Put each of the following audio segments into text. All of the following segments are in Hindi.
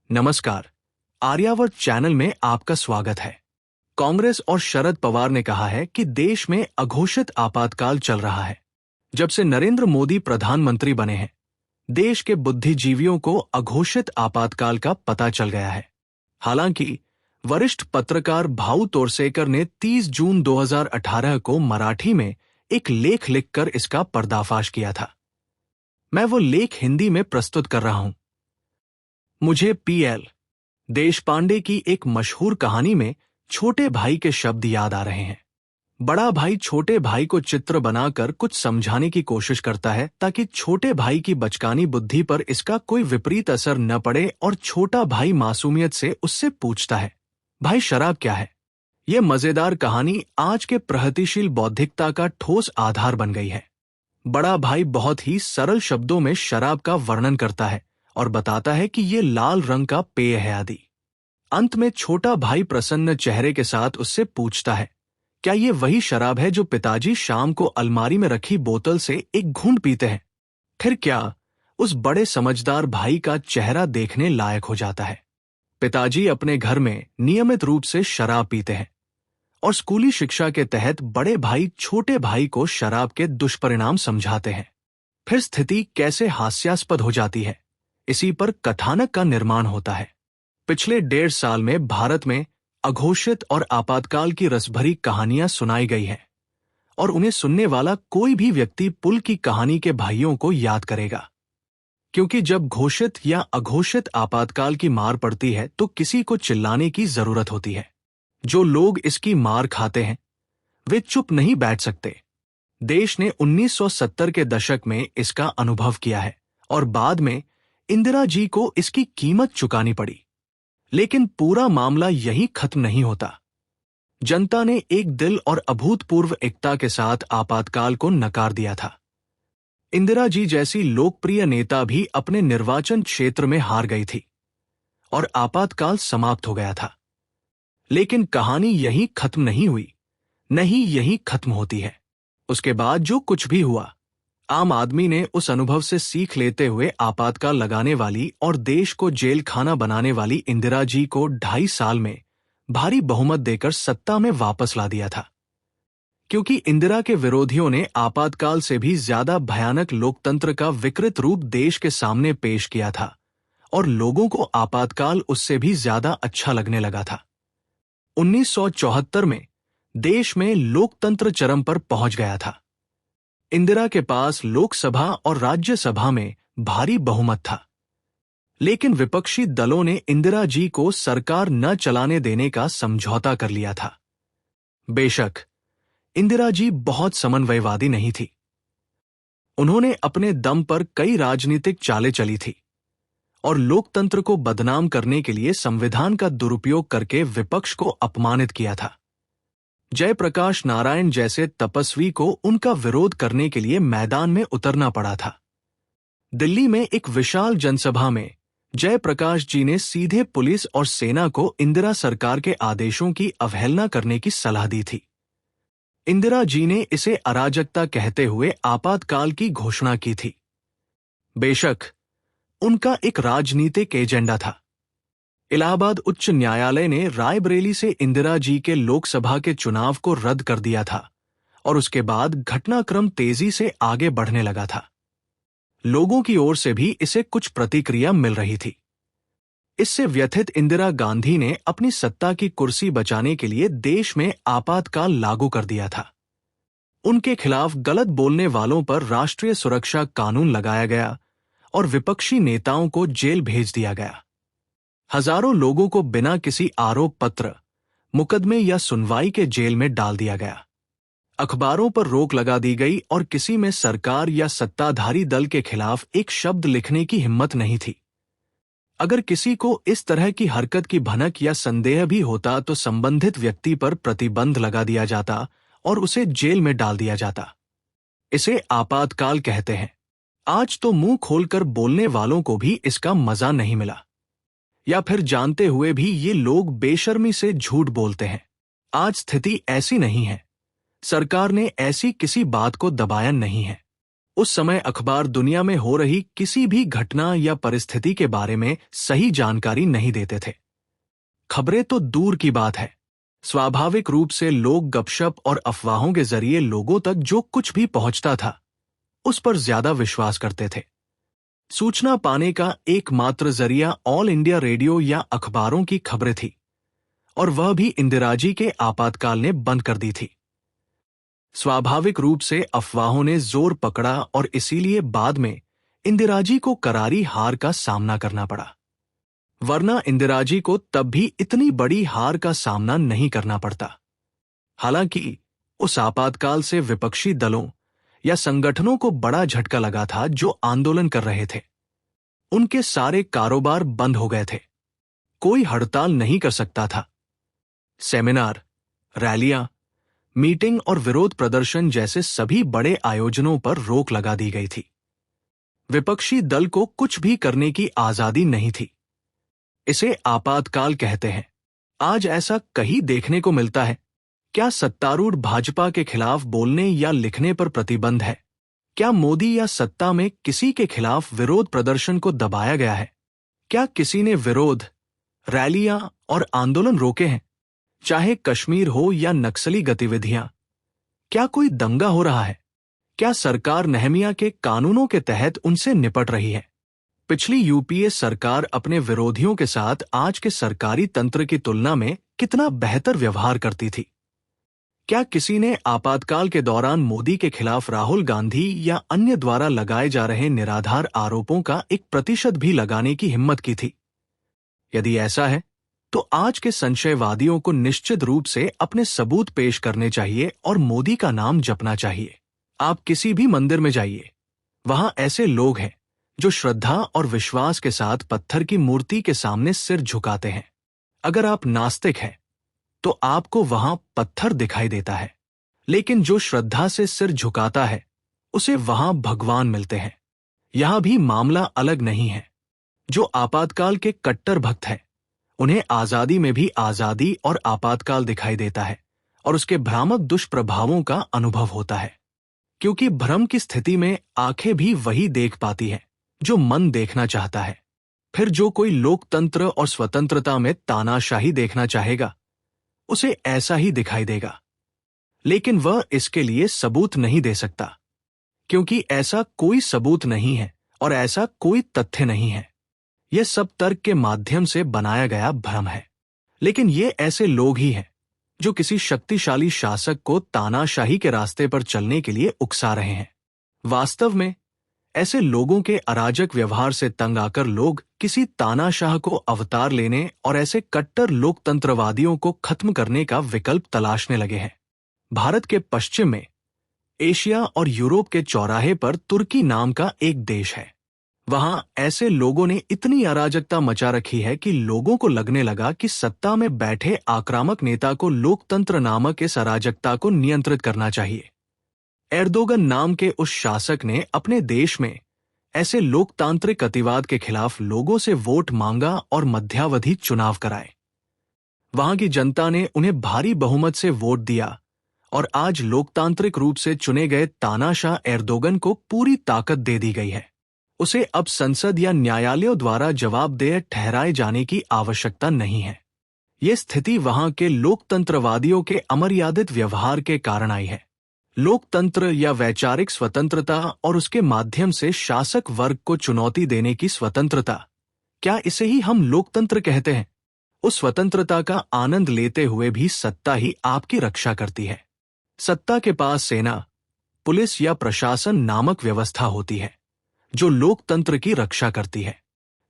नमस्कार। आर्यावर्त चैनल में आपका स्वागत है। कांग्रेस और शरद पवार ने कहा है कि देश में अघोषित आपातकाल चल रहा है। जब से नरेंद्र मोदी प्रधानमंत्री बने हैं, देश के बुद्धिजीवियों को अघोषित आपातकाल का पता चल गया है। हालांकि वरिष्ठ पत्रकार भाऊ तोरसेकर ने 30 जून 2018 को मराठी में एक लेख लिखकर इसका पर्दाफाश किया था। मैं वो लेख हिंदी में प्रस्तुत कर रहा हूं। मुझे पीएल देशपांडे की एक मशहूर कहानी में छोटे भाई के शब्द याद आ रहे हैं। बड़ा भाई छोटे भाई को चित्र बनाकर कुछ समझाने की कोशिश करता है ताकि छोटे भाई की बचकानी बुद्धि पर इसका कोई विपरीत असर न पड़े, और छोटा भाई मासूमियत से उससे पूछता है, भाई शराब क्या है? यह मजेदार कहानी आज के प्रगतिशील बौद्धिकता का ठोस आधार बन गई है। बड़ा भाई बहुत ही सरल शब्दों में शराब का वर्णन करता है और बताता है कि ये लाल रंग का पेय है आदि। अंत में छोटा भाई प्रसन्न चेहरे के साथ उससे पूछता है, क्या ये वही शराब है जो पिताजी शाम को अलमारी में रखी बोतल से एक घूंट पीते हैं? फिर क्या उस बड़े समझदार भाई का चेहरा देखने लायक हो जाता है। पिताजी अपने घर में नियमित रूप से शराब पीते हैं और स्कूली शिक्षा के तहत बड़े भाई छोटे भाई को शराब के दुष्परिणाम समझाते हैं। फिर स्थिति कैसे हास्यास्पद हो जाती है, इसी पर कथानक का निर्माण होता है। पिछले 1.5 साल में भारत में अघोषित और आपातकाल की रसभरी कहानियां सुनाई गई हैं, और उन्हें सुनने वाला कोई भी व्यक्ति पुल की कहानी के भाइयों को याद करेगा। क्योंकि जब घोषित या अघोषित आपातकाल की मार पड़ती है तो किसी को चिल्लाने की जरूरत होती है। जो लोग इसकी मार खाते हैं वे चुप नहीं बैठ सकते। देश ने 1970 के दशक में इसका अनुभव किया है और बाद में इंदिरा जी को इसकी कीमत चुकानी पड़ी। लेकिन पूरा मामला यहीं खत्म नहीं होता। जनता ने एक दिल और अभूतपूर्व एकता के साथ आपातकाल को नकार दिया था। इंदिरा जी जैसी लोकप्रिय नेता भी अपने निर्वाचन क्षेत्र में हार गई थी और आपातकाल समाप्त हो गया था। लेकिन कहानी यहीं खत्म नहीं हुई, नहीं यहीं खत्म होती है। उसके बाद जो कुछ भी हुआ, आम आदमी ने उस अनुभव से सीख लेते हुए आपातकाल लगाने वाली और देश को जेल खाना बनाने वाली इंदिरा जी को 2.5 साल में भारी बहुमत देकर सत्ता में वापस ला दिया था। क्योंकि इंदिरा के विरोधियों ने आपातकाल से भी ज्यादा भयानक लोकतंत्र का विकृत रूप देश के सामने पेश किया था और लोगों को आपातकाल उससे भी ज्यादा अच्छा लगने लगा था। 1974 में देश में लोकतंत्र चरम पर पहुंच गया था। इंदिरा के पास लोकसभा और राज्यसभा में भारी बहुमत था, लेकिन विपक्षी दलों ने इंदिरा जी को सरकार न चलाने देने का समझौता कर लिया था। बेशक इंदिरा जी बहुत समन्वयवादी नहीं थी। उन्होंने अपने दम पर कई राजनीतिक चालें चली थी और लोकतंत्र को बदनाम करने के लिए संविधान का दुरुपयोग करके विपक्ष को अपमानित किया था। जयप्रकाश नारायण जैसे तपस्वी को उनका विरोध करने के लिए मैदान में उतरना पड़ा था। दिल्ली में एक विशाल जनसभा में जयप्रकाश जी ने सीधे पुलिस और सेना को इंदिरा सरकार के आदेशों की अवहेलना करने की सलाह दी थी। इंदिरा जी ने इसे अराजकता कहते हुए आपातकाल की घोषणा की थी। बेशक उनका एक राजनीतिक एजेंडा था। इलाहाबाद उच्च न्यायालय ने रायबरेली से इंदिरा जी के लोकसभा के चुनाव को रद्द कर दिया था और उसके बाद घटनाक्रम तेजी से आगे बढ़ने लगा था। लोगों की ओर से भी इसे कुछ प्रतिक्रिया मिल रही थी। इससे व्यथित इंदिरा गांधी ने अपनी सत्ता की कुर्सी बचाने के लिए देश में आपातकाल लागू कर दिया था। उनके खिलाफ गलत बोलने वालों पर राष्ट्रीय सुरक्षा कानून लगाया गया और विपक्षी नेताओं को जेल भेज दिया गया। हजारों लोगों को बिना किसी आरोप पत्र, मुकदमे या सुनवाई के जेल में डाल दिया गया। अखबारों पर रोक लगा दी गई और किसी में सरकार या सत्ताधारी दल के खिलाफ एक शब्द लिखने की हिम्मत नहीं थी। अगर किसी को इस तरह की हरकत की भनक या संदेह भी होता तो संबंधित व्यक्ति पर प्रतिबंध लगा दिया जाता और उसे जेल में डाल दिया जाता। इसे आपातकाल कहते हैं। आज तो मुंह खोलकर बोलने वालों को भी इसका मजा नहीं मिला, या फिर जानते हुए भी ये लोग बेशर्मी से झूठ बोलते हैं। आज स्थिति ऐसी नहीं है। सरकार ने ऐसी किसी बात को दबाया नहीं है। उस समय अखबार दुनिया में हो रही किसी भी घटना या परिस्थिति के बारे में सही जानकारी नहीं देते थे। खबरें तो दूर की बात है, स्वाभाविक रूप से लोग गपशप और अफवाहों के जरिए लोगों तक जो कुछ भी पहुंचता था उस पर ज्यादा विश्वास करते थे। सूचना पाने का एकमात्र जरिया ऑल इंडिया रेडियो या अखबारों की खबरें थी, और वह भी इंदिरा जी के आपातकाल ने बंद कर दी थी। स्वाभाविक रूप से अफवाहों ने जोर पकड़ा और इसीलिए बाद में इंदिरा जी को करारी हार का सामना करना पड़ा, वरना इंदिरा जी को तब भी इतनी बड़ी हार का सामना नहीं करना पड़ता। हालांकि उस आपातकाल से विपक्षी दलों या संगठनों को बड़ा झटका लगा था जो आंदोलन कर रहे थे। उनके सारे कारोबार बंद हो गए थे, कोई हड़ताल नहीं कर सकता था। सेमिनार, रैलियां, मीटिंग और विरोध प्रदर्शन जैसे सभी बड़े आयोजनों पर रोक लगा दी गई थी। विपक्षी दल को कुछ भी करने की आजादी नहीं थी। इसे आपातकाल कहते हैं। आज ऐसा कहीं देखने को मिलता है? क्या सत्तारूढ़ भाजपा के खिलाफ बोलने या लिखने पर प्रतिबंध है? क्या मोदी या सत्ता में किसी के खिलाफ विरोध प्रदर्शन को दबाया गया है? क्या किसी ने विरोध, रैलियां और आंदोलन रोके हैं, चाहे कश्मीर हो या नक्सली गतिविधियां? क्या कोई दंगा हो रहा है? क्या सरकार नेहमिया के कानूनों के तहत उनसे निपट रही है? पिछली यूपीए सरकार अपने विरोधियों के साथ आज के सरकारी तंत्र की तुलना में कितना बेहतर व्यवहार करती थी? क्या किसी ने आपातकाल के दौरान मोदी के खिलाफ राहुल गांधी या अन्य द्वारा लगाए जा रहे निराधार आरोपों का 1% भी लगाने की हिम्मत की थी? यदि ऐसा है तो आज के संशयवादियों को निश्चित रूप से अपने सबूत पेश करने चाहिए और मोदी का नाम जपना चाहिए। आप किसी भी मंदिर में जाइए, वहां ऐसे लोग हैं जो श्रद्धा और विश्वास के साथ पत्थर की मूर्ति के सामने सिर झुकाते हैं। अगर आप नास्तिक हैं तो आपको वहां पत्थर दिखाई देता है, लेकिन जो श्रद्धा से सिर झुकाता है उसे वहां भगवान मिलते हैं। यहां भी मामला अलग नहीं है। जो आपातकाल के कट्टर भक्त हैं उन्हें आजादी में भी आजादी और आपातकाल दिखाई देता है और उसके भ्रामक दुष्प्रभावों का अनुभव होता है, क्योंकि भ्रम की स्थिति में आंखें भी वही देख पाती हैं जो मन देखना चाहता है। फिर जो कोई लोकतंत्र और स्वतंत्रता में तानाशाही देखना चाहेगा उसे ऐसा ही दिखाई देगा, लेकिन वह इसके लिए सबूत नहीं दे सकता, क्योंकि ऐसा कोई सबूत नहीं है और ऐसा कोई तथ्य नहीं है। यह सब तर्क के माध्यम से बनाया गया भ्रम है। लेकिन ये ऐसे लोग ही हैं जो किसी शक्तिशाली शासक को तानाशाही के रास्ते पर चलने के लिए उकसा रहे हैं। वास्तव में ऐसे लोगों के अराजक व्यवहार से तंग आकर लोग किसी तानाशाह को अवतार लेने और ऐसे कट्टर लोकतंत्रवादियों को खत्म करने का विकल्प तलाशने लगे हैं। भारत के पश्चिम में एशिया और यूरोप के चौराहे पर तुर्की नाम का एक देश है। वहां ऐसे लोगों ने इतनी अराजकता मचा रखी है कि लोगों को लगने लगा कि सत्ता में बैठे आक्रामक नेता को लोकतंत्र नामक इस अराजकता को नियंत्रित करना चाहिए। एर्दोगन नाम के उस शासक ने अपने देश में ऐसे लोकतांत्रिक अतिवाद के खिलाफ लोगों से वोट मांगा और मध्यावधि चुनाव कराए। वहां की जनता ने उन्हें भारी बहुमत से वोट दिया और आज लोकतांत्रिक रूप से चुने गए तानाशाह एर्दोगन को पूरी ताकत दे दी गई है। उसे अब संसद या न्यायालयों द्वारा जवाबदेह ठहराए जाने की आवश्यकता नहीं है। ये स्थिति वहां के लोकतंत्रवादियों के अमर्यादित व्यवहार के कारण आई है। लोकतंत्र या वैचारिक स्वतंत्रता और उसके माध्यम से शासक वर्ग को चुनौती देने की स्वतंत्रता, क्या इसे ही हम लोकतंत्र कहते हैं? उस स्वतंत्रता का आनंद लेते हुए भी सत्ता ही आपकी रक्षा करती है। सत्ता के पास सेना, पुलिस या प्रशासन नामक व्यवस्था होती है जो लोकतंत्र की रक्षा करती है।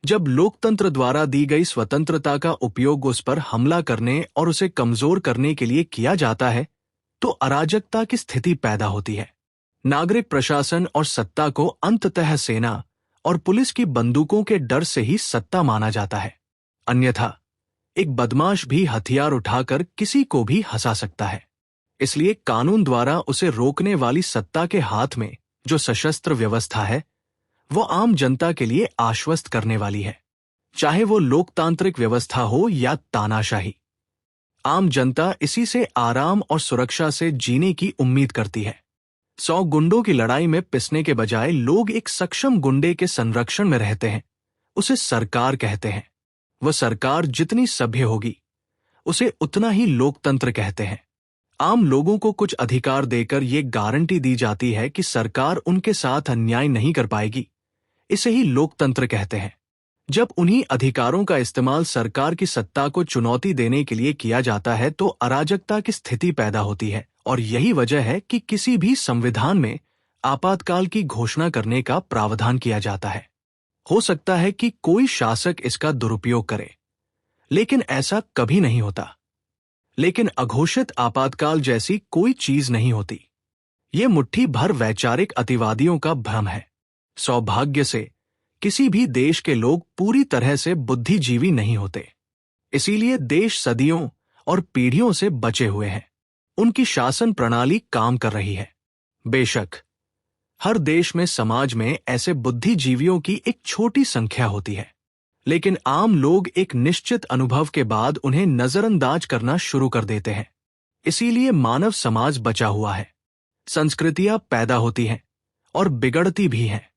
जब लोकतंत्र द्वारा दी गई स्वतंत्रता का उपयोग उस पर हमला करने और उसे कमजोर करने के लिए किया जाता है तो अराजकता की स्थिति पैदा होती है। नागरिक प्रशासन और सत्ता को अंततः सेना और पुलिस की बंदूकों के डर से ही सत्ता माना जाता है। अन्यथा एक बदमाश भी हथियार उठाकर किसी को भी हंसा सकता है। इसलिए कानून द्वारा उसे रोकने वाली सत्ता के हाथ में जो सशस्त्र व्यवस्था है वो आम जनता के लिए आश्वस्त करने वाली है, चाहे वो लोकतांत्रिक व्यवस्था हो या तानाशाही। आम जनता इसी से आराम और सुरक्षा से जीने की उम्मीद करती है। 100 गुंडों की लड़ाई में पिसने के बजाय लोग एक सक्षम गुंडे के संरक्षण में रहते हैं। उसे सरकार कहते हैं। वह सरकार जितनी सभ्य होगी, उसे उतना ही लोकतंत्र कहते हैं। आम लोगों को कुछ अधिकार देकर ये गारंटी दी जाती है कि सरकार उनके साथ अन्याय नहीं कर पाएगी। इसे ही लोकतंत्र कहते हैं। जब उन्हीं अधिकारों का इस्तेमाल सरकार की सत्ता को चुनौती देने के लिए किया जाता है तो अराजकता की स्थिति पैदा होती है, और यही वजह है कि किसी भी संविधान में आपातकाल की घोषणा करने का प्रावधान किया जाता है। हो सकता है कि कोई शासक इसका दुरुपयोग करे, लेकिन ऐसा कभी नहीं होता। लेकिन अघोषित आपातकाल जैसी कोई चीज नहीं होती। ये मुट्ठी भर वैचारिक अतिवादियों का भ्रम है। सौभाग्य से किसी भी देश के लोग पूरी तरह से बुद्धिजीवी नहीं होते। इसीलिए देश सदियों और पीढ़ियों से बचे हुए हैं। उनकी शासन प्रणाली काम कर रही है। बेशक हर देश में समाज में ऐसे बुद्धिजीवियों की एक छोटी संख्या होती है, लेकिन आम लोग एक निश्चित अनुभव के बाद उन्हें नजरअंदाज करना शुरू कर देते हैं। इसीलिए मानव समाज बचा हुआ है। संस्कृतियां पैदा होती हैं और बिगड़ती भी हैं।